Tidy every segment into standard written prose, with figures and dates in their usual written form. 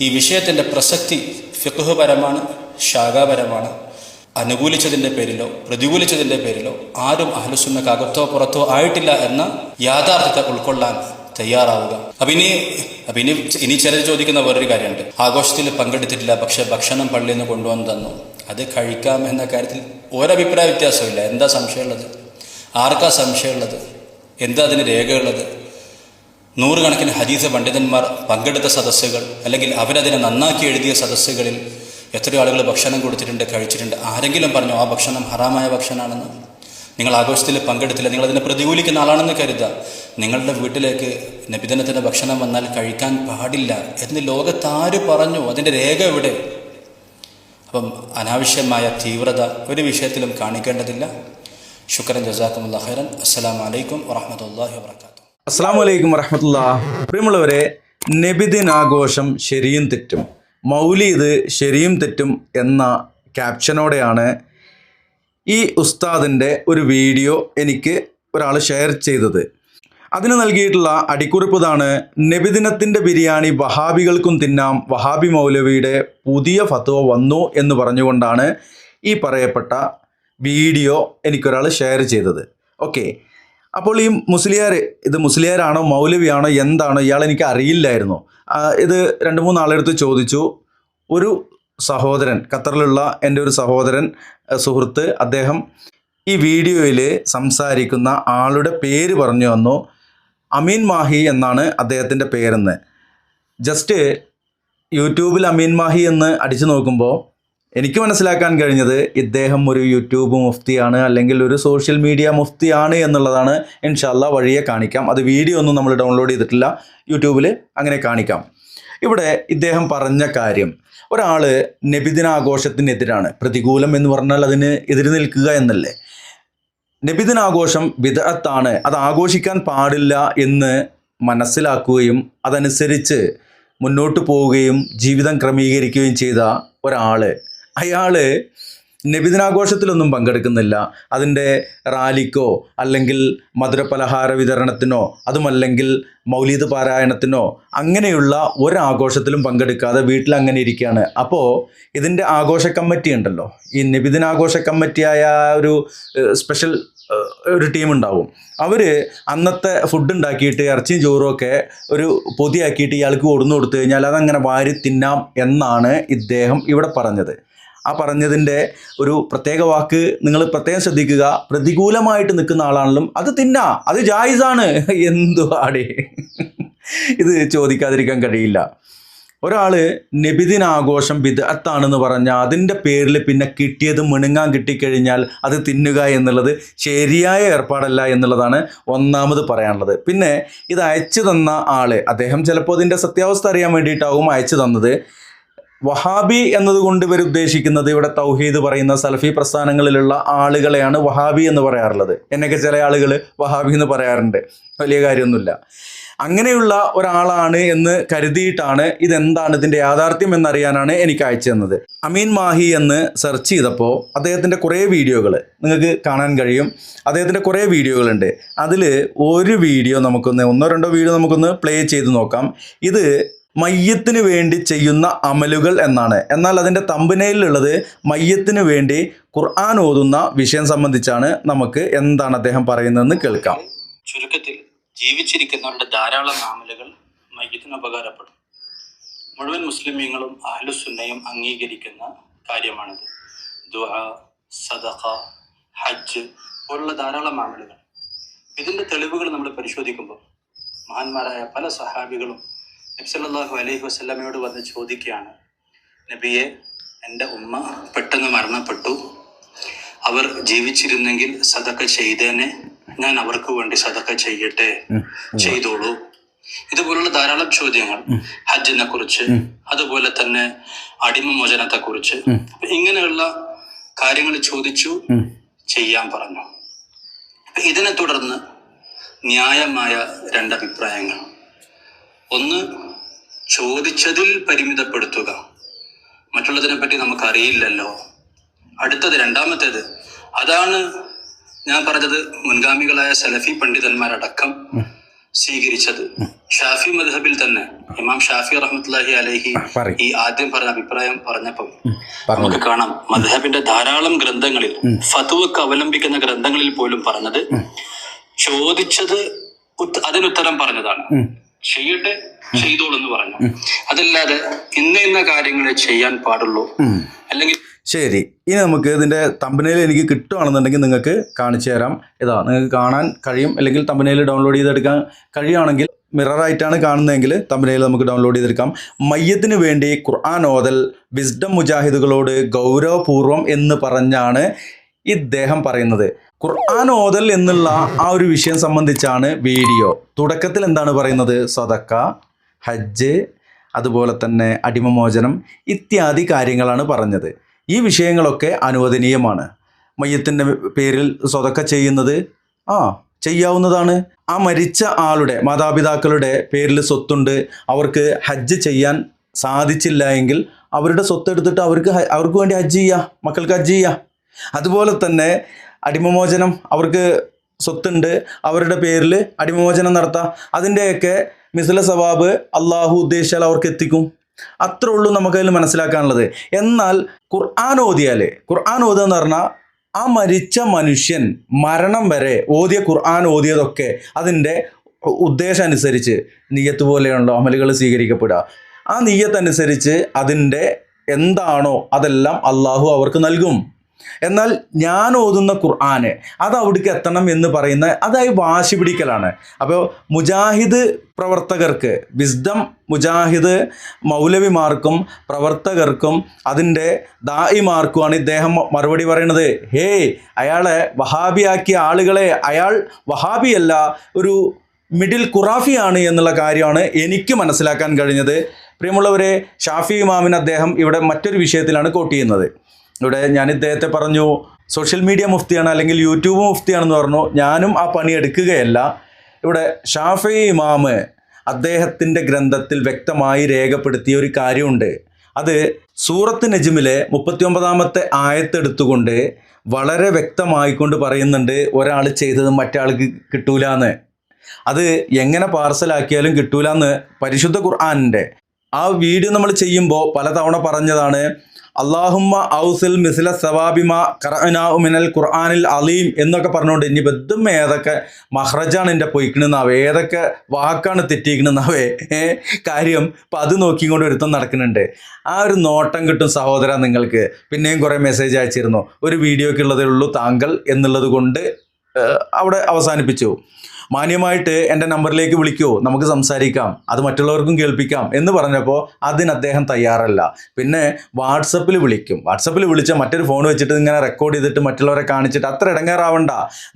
ഈ വിഷയത്തിൻ്റെ പ്രസക്തി ഫിഖ്ഹുപരമാണ്, ശാഖാപരമാണ്. അനുകൂലിച്ചതിൻ്റെ പേരിലോ പ്രതികൂലിച്ചതിൻ്റെ പേരിലോ ആരും അഹ്ലുസുന്നക്ക് അകത്തോ പുറത്തോ ആയിട്ടില്ല എന്ന യാഥാർത്ഥ്യത്തെ ഉൾക്കൊള്ളാൻ തയ്യാറാവുക. അപ്പം ഇനി ചിലർ ചോദിക്കുന്ന വേറൊരു കാര്യമുണ്ട്. ആഘോഷത്തിൽ പങ്കെടുത്തിട്ടില്ല, പക്ഷെ ഭക്ഷണം പള്ളിയിൽ നിന്ന് കൊണ്ടുവന്ന് തന്നു, അത് കഴിക്കാം എന്ന കാര്യത്തിൽ ഒരഭിപ്രായ വ്യത്യാസമില്ല. എന്താ സംശയമുള്ളത്? ആർക്കാ സംശയമുള്ളത്? എന്താ അതിന് രേഖയുള്ളത്? നൂറുകണക്കിന് ഹദീസ് പണ്ഡിതന്മാർ പങ്കെടുത്ത സദസ്സുകൾ, അല്ലെങ്കിൽ അവരതിനെ നന്നാക്കി എഴുതിയ സദസ്സുകളിൽ എത്രയോ ആളുകൾ ഭക്ഷണം കൊടുത്തിട്ടുണ്ട്, കഴിച്ചിട്ടുണ്ട്. ആരെങ്കിലും പറഞ്ഞോ ആ ഭക്ഷണം ഹറാമായ ഭക്ഷണമാണെന്ന്? നിങ്ങൾ ആഘോഷത്തിൽ പങ്കെടുത്തില്ല, നിങ്ങളതിനെ പ്രതികൂലിക്കുന്ന ആളാണെന്ന് കരുതുക. നിങ്ങളുടെ വീട്ടിലേക്ക് നബിദിനത്തിൻ്റെ ഭക്ഷണം വന്നാൽ കഴിക്കാൻ പാടില്ല എന്ന് ലോകത്താര് പറഞ്ഞു? അതിൻ്റെ രേഖ എവിടെ? അപ്പം അനാവശ്യമായ തീവ്രത ഒരു വിഷയത്തിലും കാണിക്കേണ്ടതില്ല. ശുക്രൻ, ജസാക്കുമുല്ലാഹ് ഖൈറൻ. അസ്സലാമു അലൈക്കും വറഹ്മത്തുള്ളാഹി വബറകാതുഹു. അസ്സലാമു അലൈക്കും വറഹ്മത്തുള്ളാഹി. പ്രിയമുള്ളവരെ, നബിദിനാഘോഷം ശരിയും തെറ്റും, മൗലീദ് ശരിയും തെറ്റും എന്ന ക്യാപ്ഷനോടെയാണ് ഈ ഉസ്താദിൻ്റെ ഒരു വീഡിയോ എനിക്ക് ഒരാൾ ഷെയർ ചെയ്തത്. അതിന് നൽകിയിട്ടുള്ള അടിക്കുറിപ്പ് ഇതാണ്: നബിദിനത്തിൻ്റെ ബിരിയാണി വഹാബികൾക്കും തിന്നാം, വഹാബി മൗലവിയുടെ പുതിയ ഫത്വ വന്നു എന്ന് പറഞ്ഞുകൊണ്ടാണ് ഈ പറയപ്പെട്ട വീഡിയോ എനിക്കൊരാൾ ഷെയർ ചെയ്തത്. ഓക്കെ, അപ്പോൾ ഈ ഇത് മുസ്ലിയാരാണോ മൗലവിയാണോ എന്താണോ ഇയാൾ എനിക്ക് അറിയില്ലായിരുന്നു. ഇത് 2-3 ആളെടുത്ത് ചോദിച്ചു. ഒരു സഹോദരൻ, ഖത്തറിലുള്ള എൻ്റെ ഒരു സഹോദരൻ, സുഹൃത്ത്, അദ്ദേഹം ഈ വീഡിയോയിൽ സംസാരിക്കുന്ന ആളുടെ പേര് പറഞ്ഞു വന്നു. അമീൻ മാഹി എന്നാണ് അദ്ദേഹത്തിൻ്റെ പേരെന്ന്. ജസ്റ്റ് യൂട്യൂബിൽ അമീൻ മാഹി എന്ന് അടിച്ചു നോക്കുമ്പോൾ എനിക്ക് മനസ്സിലാക്കാൻ കഴിഞ്ഞത് ഇദ്ദേഹം ഒരു യൂട്യൂബ് മുഫ്തിയാണ്, അല്ലെങ്കിൽ ഒരു സോഷ്യൽ മീഡിയ മുഫ്തിയാണ് എന്നുള്ളതാണ്. ഇൻഷാ അല്ലാഹ് വഴിയെ കാണിക്കാം. അത് വീഡിയോ ഒന്നും നമ്മൾ ഡൗൺലോഡ് ചെയ്തിട്ടില്ല, യൂട്യൂബിൽ അങ്ങനെ കാണിക്കാം. ഇവിടെ ഇദ്ദേഹം പറഞ്ഞ കാര്യം, ഒരാൾ നബിദിനാഘോഷത്തിനെതിരാണ്, പ്രതികൂലം എന്ന് പറഞ്ഞാൽ അതിന് എതിര് നിൽക്കുക എന്നല്ലേ. നബിദിനാഘോഷം ബിദ്അത്താണ്, അത് ആഘോഷിക്കാൻ പാടില്ല എന്ന് മനസ്സിലാക്കുകയും അതനുസരിച്ച് മുന്നോട്ട് പോവുകയും ജീവിതം ക്രമീകരിക്കുകയും ചെയ്ത ഒരാൾ, അയാൾ നബിദിനാഘോഷത്തിലൊന്നും പങ്കെടുക്കുന്നില്ല. അതിൻ്റെ റാലിക്കോ അല്ലെങ്കിൽ മധുരപലഹാര വിതരണത്തിനോ അതുമല്ലെങ്കിൽ മൗലീദ് പാരായണത്തിനോ അങ്ങനെയുള്ള ഒരാഘോഷത്തിലും പങ്കെടുക്കാതെ വീട്ടിൽ അങ്ങനെ ഇരിക്കുകയാണ്. അപ്പോൾ ഇതിൻ്റെ ആഘോഷ കമ്മിറ്റി ഉണ്ടല്ലോ, ഈ നബിദിനാഘോഷ കമ്മിറ്റിയായ ഒരു സ്പെഷ്യൽ ഒരു ടീം ഉണ്ടാവും. അവർ അന്നത്തെ ഫുഡ് ഉണ്ടാക്കിയിട്ട് ഇറച്ചിയും ചോറും ഒക്കെ ഒരു പൊതിയാക്കിയിട്ട് ഇയാൾക്ക് കൊടുത്തു കഴിഞ്ഞാൽ അതങ്ങനെ വാരി തിന്നാം എന്നാണ് ഇദ്ദേഹം ഇവിടെ പറഞ്ഞത്. ആ പറഞ്ഞതിൻ്റെ ഒരു പ്രത്യേക വാക്ക് നിങ്ങൾ പ്രത്യേകം ശ്രദ്ധിക്കുക. പ്രതികൂലമായിട്ട് നിൽക്കുന്ന ആളാണെങ്കിലും അത് തിന്നാ, അത് ജായിസാണ്. എന്തുവാടേ ഇത് ചോദിക്കാതിരിക്കാൻ കഴിയില്ല. ഒരാൾ നബിദിനാഘോഷം ബിദ്അത്താണെന്ന് പറഞ്ഞാൽ അതിൻ്റെ പേരിൽ പിന്നെ കിട്ടിയത് മിണുങ്ങാൻ കിട്ടിക്കഴിഞ്ഞാൽ അത് തിന്നുക എന്നുള്ളത് ശരിയായ ഏർപ്പാടല്ല എന്നുള്ളതാണ് ഒന്നാമത് പറയാനുള്ളത്. പിന്നെ ഇത് അയച്ചു തന്ന ആൾ, അദ്ദേഹം ചിലപ്പോൾ ഇതിൻ്റെ സത്യാവസ്ഥ അറിയാൻ വേണ്ടിയിട്ടാവും അയച്ചു തന്നത്. വഹാബി എന്നതുകൊണ്ട് ഇവർ ഉദ്ദേശിക്കുന്നത് ഇവിടെ തൗഹീദ് പറയുന്ന സലഫി പ്രസ്ഥാനങ്ങളിലുള്ള ആളുകളെയാണ് വഹാബി എന്ന് പറയാറുള്ളത്. എന്നൊക്കെ ചില ആളുകൾ വഹാബി എന്ന് പറയാറുണ്ട്, വലിയ കാര്യമൊന്നുമില്ല. അങ്ങനെയുള്ള ഒരാളാണ് എന്ന് കരുതിയിട്ടാണ് ഇതെന്താണ് ഇതിൻ്റെ യാഥാർത്ഥ്യം എന്നറിയാനാണ് എനിക്ക് അയച്ചു തന്നത്. അമീൻ മാഹി എന്ന് സെർച്ച് ചെയ്തപ്പോൾ അദ്ദേഹത്തിൻ്റെ കുറേ വീഡിയോകൾ നിങ്ങൾക്ക് കാണാൻ കഴിയും. അദ്ദേഹത്തിൻ്റെ കുറേ വീഡിയോകളുണ്ട്. അതിൽ ഒരു വീഡിയോ നമുക്കൊന്ന് 1-2 വീഡിയോ നമുക്കൊന്ന് പ്ലേ ചെയ്ത് നോക്കാം. ഇത് മയ്യത്തിന് വേണ്ടി ചെയ്യുന്ന അമലുകൾ എന്നാണ്. എന്നാൽ അതിൻ്റെ തമ്പനയിലുള്ളത് മയ്യത്തിന് വേണ്ടി ഖുർആൻ ഓതുന്ന വിഷയം സംബന്ധിച്ചാണ്. നമുക്ക് എന്താണ് അദ്ദേഹം പറയുന്നതെന്ന് കേൾക്കാം. ചുരുക്കത്തിൽ, ജീവിച്ചിരിക്കുന്നവരുടെ ധാരാളം അമലുകൾ മയ്യത്തിന് ഉപകാരപ്പെടും. മുഴുവൻ മുസ്ലിമീങ്ങളും അഹ്ലുസുന്നയും അംഗീകരിക്കുന്ന കാര്യമാണിത്. ദുആ, സദഖ, ഹജ്ജ് പോലുള്ള ധാരാളം അമലുകൾ. ഇതിൻ്റെ തെളിവുകൾ നമ്മൾ പരിശോധിക്കുമ്പോൾ മഹാന്മാരായ പല സഹാബികളും നബി സല്ലല്ലാഹു അലൈഹി വസല്ലമയോട് വന്ന് ചോദിക്കുകയാണ്, നബിയെ, എൻ്റെ ഉമ്മ പെട്ടെന്ന് മരണപ്പെട്ടു, അവർ ജീവിച്ചിരുന്നെങ്കിൽ സദഖ ചെയ്തേനെ, ഞാൻ അവർക്ക് വേണ്ടി സദഖ ചെയ്യട്ടെ, ചെയ്തോളൂ. ഇതുപോലുള്ള ധാരാളം ചോദ്യങ്ങൾ ഹജ്ജിനെ കുറിച്ച്, അതുപോലെ തന്നെ അടിമമോചനത്തെ കുറിച്ച്, ഇങ്ങനെയുള്ള കാര്യങ്ങൾ ചോദിച്ചു, ചെയ്യാൻ പറഞ്ഞു. ഇതിനെ തുടർന്ന് ന്യായമായ 2 അഭിപ്രായങ്ങൾ. ഒന്ന്, ചോദിച്ചതിൽ പരിമിതപ്പെടുത്തുക, മറ്റുള്ളതിനെ പറ്റി നമുക്കറിയില്ലല്ലോ. അടുത്തത്, രണ്ടാമത്തേത്, അതാണ് ഞാൻ പറഞ്ഞത്, മുൻഗാമികളായ സലഫി പണ്ഡിതന്മാരടക്കം സ്വീകരിച്ചത്. ഷാഫി മദ്ഹബിൽ തന്നെ ഇമാം ഷാഫി റഹ്മത്തുള്ളാഹി അലൈഹി ഈ ആദ്യം പറഞ്ഞ അഭിപ്രായം പറഞ്ഞപ്പോൾ നമുക്ക് കാണാം മദ്ഹബിന്റെ ധാരാളം ഗ്രന്ഥങ്ങളിൽ ഫത്വക്ക് അവലംബിക്കുന്ന ഗ്രന്ഥങ്ങളിൽ പോലും പറഞ്ഞത് ചോദിച്ചത് അതിനുത്തരം പറഞ്ഞതാണ്. ചെയ്യട്ടെ, ചെയ്തോളൂ എന്ന് പറഞ്ഞു. അതല്ലാതെ ഇന്ന കാര്യങ്ങളെ ചെയ്യാൻ പാടുള്ളൂ അല്ലെങ്കിൽ. ശരി, ഇനി നമുക്ക് ഇതിൻ്റെ തമ്പനയിൽ എനിക്ക് കിട്ടുകയാണെന്നുണ്ടെങ്കിൽ നിങ്ങൾക്ക് കാണിച്ചു തരാം. ഇതാ നിങ്ങൾക്ക് കാണാൻ കഴിയും, അല്ലെങ്കിൽ തമ്പനയിൽ ഡൗൺലോഡ് ചെയ്തെടുക്കാൻ കഴിയുകയാണെങ്കിൽ, മിററായിട്ടാണ് കാണുന്നതെങ്കിൽ തമ്പനയിൽ നമുക്ക് ഡൗൺലോഡ് ചെയ്തെടുക്കാം. മയ്യത്തിന് വേണ്ടി ഖുർആൻ ഓതൽ വിസ്ഡം മുജാഹിദുകളോട് ഗൗരവപൂർവം എന്ന് പറഞ്ഞാണ് ഇദ്ദേഹം പറയുന്നത്. ഖുർആൻ ഓതൽ എന്നുള്ള ആ ഒരു വിഷയം സംബന്ധിച്ചാണ് വീഡിയോ. തുടക്കത്തിൽ എന്താണ് പറയുന്നത്? സദക്ക, ഹജ്ജ്, അതുപോലെ തന്നെ അടിമമോചനം ഇത്യാദി കാര്യങ്ങളാണ് പറഞ്ഞത്. ഈ വിഷയങ്ങളൊക്കെ അനുവദനീയമാണ്. മയ്യത്തിൻ്റെ പേരിൽ സ്വതക്ക ചെയ്യുന്നത് ചെയ്യാവുന്നതാണ്. ആ മരിച്ച ആളുടെ മാതാപിതാക്കളുടെ പേരിൽ സ്വത്തുണ്ട്, അവർക്ക് ഹജ്ജ് ചെയ്യാൻ സാധിച്ചില്ല എങ്കിൽ അവരുടെ സ്വത്ത് എടുത്തിട്ട് അവർക്ക് വേണ്ടി ഹജ്ജ് ചെയ്യുക, മക്കൾക്ക് ഹജ്ജ് ചെയ്യുക. അതുപോലെ തന്നെ അടിമമോചനം, അവർക്ക് സ്വത്തുണ്ട്, അവരുടെ പേരിൽ അടിമമോചനം നടത്താം. അതിൻ്റെയൊക്കെ മിസ്ല സവാബ് അള്ളാഹു ഉദ്ദേശിച്ചാൽ അവർക്ക് എത്തിക്കും. അത്രേ ഉള്ളൂ നമുക്കതിൽ മനസ്സിലാക്കാനുള്ളത്. എന്നാൽ ഖുർആൻ ഓതുക എന്ന് പറഞ്ഞാൽ ആ മരിച്ച മനുഷ്യൻ മരണം വരെ ഓതിയ ഖുർആൻ ഓതിയതൊക്കെ അതിൻ്റെ ഉദ്ദേശം അനുസരിച്ച് നിയ്യത്ത് പോലെയുള്ള അമലുകൾ സ്വീകരിക്കപ്പെടുക. ആ നിയ്യത്ത് അനുസരിച്ച് അതിൻ്റെ എന്താണോ അതെല്ലാം അള്ളാഹു അവർക്ക് നൽകും. എന്നാൽ ഞാൻ ഓതുന്ന ഖുർആന് അത് അവിടേക്ക് എത്തണം എന്ന് പറയുന്ന അതായി വാശി പിടിക്കലാണ്. അപ്പോൾ മുജാഹിദ് പ്രവർത്തകർക്ക്, വിസ്ഡം മുജാഹിദ് മൗലവിമാർക്കും പ്രവർത്തകർക്കും അതിൻ്റെ ദായിമാർക്കുമാണ് ഇദ്ദേഹം മറുപടി പറയുന്നത്. അയാളെ വഹാബിയാക്കിയ ആളുകളെ, അയാൾ വഹാബിയല്ല, ഒരു മിഡിൽ ഖുറാഫിയാണ് എന്നുള്ള കാര്യമാണ് എനിക്ക് മനസ്സിലാക്കാൻ കഴിഞ്ഞത്. പ്രിയമുള്ളവരെ, ഷാഫി ഇമാമിന് അദ്ദേഹം ഇവിടെ മറ്റൊരു വിഷയത്തിലാണ് കോട്ട് ചെയ്യുന്നത്. ഇവിടെ ഞാൻ ഇദ്ദേഹത്തെ പറഞ്ഞു സോഷ്യൽ മീഡിയ മുഫ്തിയാണ് അല്ലെങ്കിൽ യൂട്യൂബ് മുഫ്തിയാണെന്ന് പറഞ്ഞു. ഞാനും ആ പണി എടുക്കുകയല്ല. ഇവിടെ ഷാഫി ഇമാം അദ്ദേഹത്തിൻ്റെ ഗ്രന്ഥത്തിൽ വ്യക്തമായി രേഖപ്പെടുത്തിയ ഒരു കാര്യമുണ്ട്. അത് സൂറത്ത് നജ്മിലെ 39-ാമത്തെ ആയത്തെടുത്തുകൊണ്ട് വളരെ വ്യക്തമായിക്കൊണ്ട് പറയുന്നുണ്ട്, ഒരാൾ ചെയ്തത് മറ്റാൾക്ക് കിട്ടൂലെന്ന്. അത് എങ്ങനെ പാർസലാക്കിയാലും കിട്ടൂലെന്ന് പരിശുദ്ധ ഖുർആനിൻ്റെ ആ വീഡിയോ നമ്മൾ ചെയ്യുമ്പോൾ പലതവണ പറഞ്ഞതാണ്. അള്ളാഹുമ്മ ഔസിൽ മിസ്ല സവാബിമ ഖറഅനാഉ മിനൽ ഖുർആനിൽ അലീം എന്നൊക്കെ പറഞ്ഞുകൊണ്ട് ഇനി ബദ്ധം ഏതൊക്കെ മഹ്റജാണ് എൻ്റെ പൊയ്ക്കണെന്നാവേ, ഏതൊക്കെ വാക്കാണ് തെറ്റിക്കണെന്നാവേ കാര്യം. അപ്പം അത് നോക്കിക്കൊണ്ട് ഒരുത്തം നടക്കുന്നുണ്ട്. ആ ഒരു നോട്ടം കിട്ടും സഹോദര നിങ്ങൾക്ക്. പിന്നെയും കുറേ മെസ്സേജ് അയച്ചിരുന്നു, ഒരു വീഡിയോക്കുള്ളതേ ഉള്ളൂ താങ്കൾ എന്നുള്ളത് കൊണ്ട് അവിടെ അവസാനിപ്പിച്ചു. മാന്യമായിട്ട് എൻ്റെ നമ്പറിലേക്ക് വിളിക്കൂ, നമുക്ക് സംസാരിക്കാം, അത് മറ്റുള്ളവർക്കും കേൾപ്പിക്കാം എന്ന് പറഞ്ഞപ്പോൾ അതിന് അദ്ദേഹം തയ്യാറല്ല. പിന്നെ വാട്സപ്പിൽ വിളിക്കും. വാട്സപ്പിൽ വിളിച്ച മറ്റൊരു ഫോൺ വെച്ചിട്ട് ഇങ്ങനെ റെക്കോർഡ് ചെയ്തിട്ട് മറ്റുള്ളവരെ കാണിച്ചിട്ട് അത്ര ഇടങ്ങേറാവണ്ട.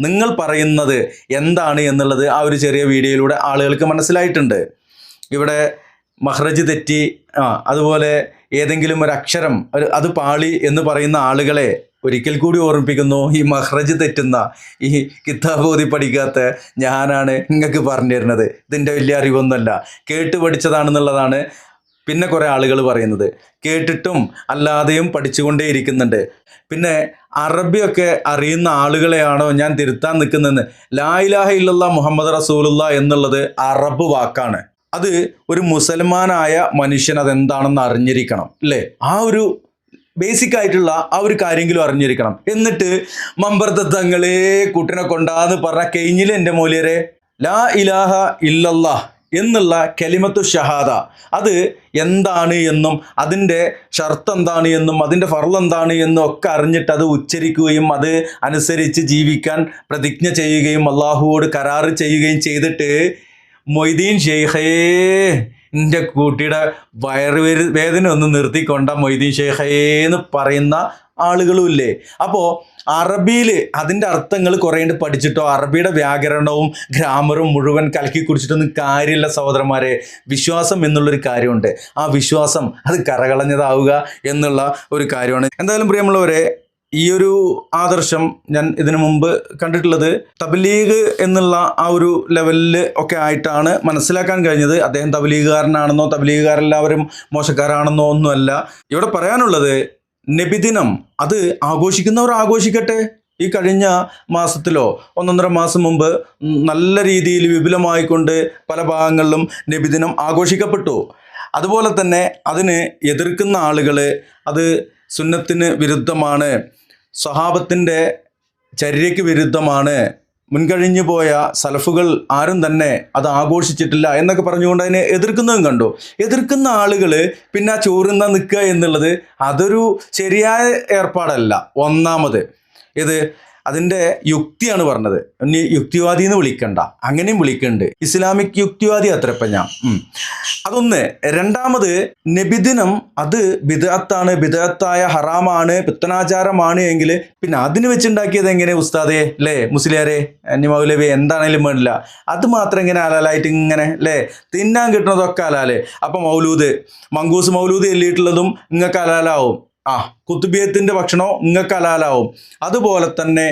നിങ്ങൾ പറയുന്നത് എന്താണ് എന്നുള്ളത് ആ ഒരു ചെറിയ വീഡിയോയിലൂടെ ആളുകൾക്ക് മനസ്സിലായിട്ടുണ്ട്. ഇവിടെ മഹ്റജ് തെറ്റി, അതുപോലെ ഏതെങ്കിലും ഒരു അക്ഷരം അത് പാളി എന്ന് പറയുന്ന ആളുകളെ ഒരിക്കൽ കൂടി ഓർമ്മിപ്പിക്കുന്നു, ഈ മഹ്റജ് തെറ്റുന്ന, ഈ കിതാബ് ഓതി പഠിക്കാത്ത ഞാനാണ് നിങ്ങൾക്ക് പറഞ്ഞു തരുന്നത്. ഇതിൻ്റെ വലിയ അറിവൊന്നുമല്ല, കേട്ട് പഠിച്ചതാണെന്നുള്ളതാണ് പിന്നെ കുറേ ആളുകൾ പറയുന്നത്. കേട്ടിട്ടും അല്ലാതെയും പഠിച്ചുകൊണ്ടേ ഇരിക്കുന്നുണ്ട്. പിന്നെ അറബിയൊക്കെ അറിയുന്ന ആളുകളെയാണോ ഞാൻ തിരുത്താൻ നിൽക്കുന്നതെന്ന്. ലാ ഇലാഹ ഇല്ലല്ലാഹ് മുഹമ്മദ് റസൂലുള്ളാ എന്നുള്ളത് അറബ് വാക്കാണ്. അത് ഒരു മുസൽമാനായ മനുഷ്യൻ അതെന്താണെന്ന് അറിഞ്ഞിരിക്കണം, അല്ലേ? ആ ഒരു ബേസിക് ആയിട്ടുള്ള ആ ഒരു കാര്യമെങ്കിലും അറിഞ്ഞിരിക്കണം. എന്നിട്ട് മമ്പർത്തങ്ങളെ കുട്ടിനെ കൊണ്ടാന്ന് പറഞ്ഞ കഴിഞ്ഞില്ല എൻ്റെ മൂല്യരെ. ലാ ഇലാഹ ഇല്ലല്ലാഹ് എന്നുള്ള കലിമത്തു ഷഹാദ അത് എന്താണ് എന്നും അതിൻ്റെ ഷർത്ത് എന്താണ് എന്നും അതിൻ്റെ ഫർള് എന്താണ് എന്നും ഒക്കെ അറിഞ്ഞിട്ട് അത് ഉച്ചരിക്കുകയും അത് അനുസരിച്ച് ജീവിക്കാൻ പ്രതിജ്ഞ ചെയ്യുകയും അള്ളാഹുവോട് കരാറ് ചെയ്യുകയും ചെയ്തിട്ട് മൊയ്തീൻ ഷെയ്ഖേ എൻ്റെ കുട്ടിയുടെ വേദന ഒന്ന് നിർത്തിക്കൊണ്ട മൊയ്തീൻ ഷെയ്ഖേ എന്ന് പറയുന്ന ആളുകളുമില്ലേ. അപ്പോൾ അറബിയിൽ അതിൻ്റെ അർത്ഥങ്ങൾ കുറേണ്ട് പഠിച്ചിട്ടോ അറബിയുടെ വ്യാകരണവും ഗ്രാമറും മുഴുവൻ കലക്കി കുടിച്ചിട്ടൊന്നും കാര്യമില്ല സഹോദരന്മാരെ. വിശ്വാസം എന്നുള്ളൊരു കാര്യമുണ്ട്. ആ വിശ്വാസം അത് കരകളഞ്ഞതാവുക എന്നുള്ള ഒരു കാര്യമാണ്. എന്തായാലും പ്രിയമുള്ളവരെ, ഈ ഒരു ആദർശം ഞാൻ ഇതിനു മുമ്പ് കണ്ടിട്ടുള്ളത് തബ്ലീഗ് എന്നുള്ള ആ ഒരു ലെവലിൽ ഒക്കെ ആയിട്ടാണ് മനസ്സിലാക്കാൻ കഴിഞ്ഞത്. അദ്ദേഹം തബ്ലീഗുകാരനാണെന്നോ തബ്ലീഗുകാരെല്ലാവരും മോശക്കാരാണെന്നോ ഒന്നുമല്ല. ഇവിടെ പറയാനുള്ളത്, നബിദിനം അത് ആഘോഷിക്കുന്നവർ ആഘോഷിക്കട്ടെ, ഈ കഴിഞ്ഞ മാസത്തിലോ 1.5 മാസം മുമ്പ് നല്ല രീതിയിൽ വിപുലമായിക്കൊണ്ട് പല ഭാഗങ്ങളിലും നബിദിനം ആഘോഷിക്കപ്പെട്ടു. അതുപോലെ തന്നെ അതിന് എതിർക്കുന്ന ആളുകൾ അത് സുന്നത്തിന് വിരുദ്ധമാണ്, സ്വഹാബത്തിൻ്റെ ചര്യയ്ക്ക് വിരുദ്ധമാണ്, മുൻകഴിഞ്ഞു പോയ സലഫുകൾ ആരും തന്നെ അത് ആഘോഷിച്ചിട്ടില്ല എന്നൊക്കെ പറഞ്ഞുകൊണ്ട് അതിനെ എതിർക്കുന്നതും കണ്ടു. എതിർക്കുന്ന ആളുകൾ പിന്നെ ആ ചോറുന്ന നിൽക്കുക എന്നുള്ളത് അതൊരു ശരിയായ ഏർപ്പാടല്ല. ഒന്നാമത് ഇത് അതിൻ്റെ യുക്തിയാണ് പറഞ്ഞത്. ഇനി യുക്തിവാദി എന്ന് വിളിക്കണ്ട, അങ്ങനെയും വിളിക്കുന്നുണ്ട്, ഇസ്ലാമിക് യുക്തിവാദി അത്രപ്പം ഞാൻ. അതൊന്ന്. രണ്ടാമത് നബിദിനം അത് ബിദ്അത്താണ്, ബിദ്അത്തായ ഹറാമാണ്, പുത്തനാചാരമാണ് എങ്കിൽ പിന്നെ അതിന് വെച്ചുണ്ടാക്കിയത് എങ്ങനെ ഉസ്താദേ അല്ലേ, മുസ്ലിയാരെ മൗലവി എന്താണേലും വേണ്ടില്ല, അത് മാത്രം ഇങ്ങനെ ഹലാലായിട്ട് ഇങ്ങനെ അല്ലേ, തിന്നാൻ കിട്ടുന്നതൊക്കെ ഹലാല്. അപ്പം മൗലൂദ് മങ്കൂസ് മൗലൂദ് എല്ലിയിട്ടുള്ളതും നിങ്ങൾക്ക് ഹലാലാവും. കുത്തുബിയത്തിൻ്റെ ഭക്ഷണം നിങ്ങൾക്ക് ഹലാലാവും. അതുപോലെ തന്നെ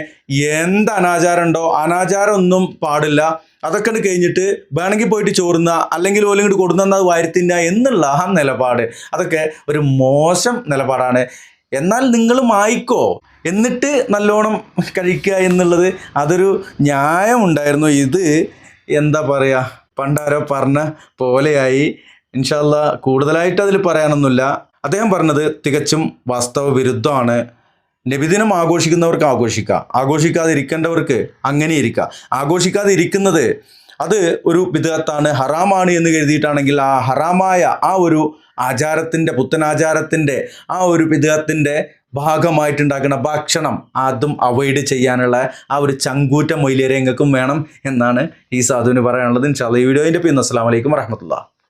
എന്ത് അനാചാരം ഉണ്ടോ അനാചാരം ഒന്നും പാടില്ല, അതൊക്കെ കഴിഞ്ഞിട്ട് വേണമെങ്കിൽ പോയിട്ട് ചോറുന്ന അല്ലെങ്കിൽ ഓലും ഇങ്ങോട്ട് കൊടുന്ന വാരിത്തിന്ന എന്നുള്ള ആ നിലപാട് അതൊക്കെ ഒരു മോശം നിലപാടാണ്. എന്നാൽ നിങ്ങൾ മായിക്കോ, എന്നിട്ട് നല്ലോണം കഴിക്കുക എന്നുള്ളത് അതൊരു ന്യായമുണ്ടായിരുന്നു. ഇത് എന്താ പറയുക, പണ്ടാരോ പറഞ്ഞ പോലെയായി. ഇൻഷാ അല്ലാഹ് കൂടുതലായിട്ട് അതിൽ പറയാനൊന്നുമില്ല. അദ്ദേഹം പറഞ്ഞത് തികച്ചും വാസ്തവ വിരുദ്ധമാണ്. നബിദിനം ആഘോഷിക്കുന്നവർക്ക് ആഘോഷിക്കാം, ആഘോഷിക്കാതിരിക്കേണ്ടവർക്ക് അങ്ങനെ ഇരിക്കാം. ആഘോഷിക്കാതിരിക്കുന്നത് അത് ഒരു ബിദ്അത്താണ്, ഹറാമാണ് എന്ന് കരുതിയിട്ടാണെങ്കിൽ ആ ഹറാമായ ആ ഒരു ആചാരത്തിൻ്റെ, പുത്തനാചാരത്തിൻ്റെ ആ ഒരു ബിദ്അത്തിൻ്റെ ഭാഗമായിട്ടുണ്ടാക്കുന്ന ഭക്ഷണം അതും അവോയ്ഡ് ചെയ്യാനുള്ള ആ ഒരു ചങ്കൂറ്റ മൊയ്ലിയരെ എങ്ങൾക്കും വേണം എന്നാണ് ഈ സാധുവിന് പറയാനുള്ളത്. ഇൻഷാ അല്ലാഹ് ഈ വീഡിയോൻ്റെ പിന്നെ അസ്സലാമു അലൈക്കും വറഹ്മത്തുള്ളാഹി.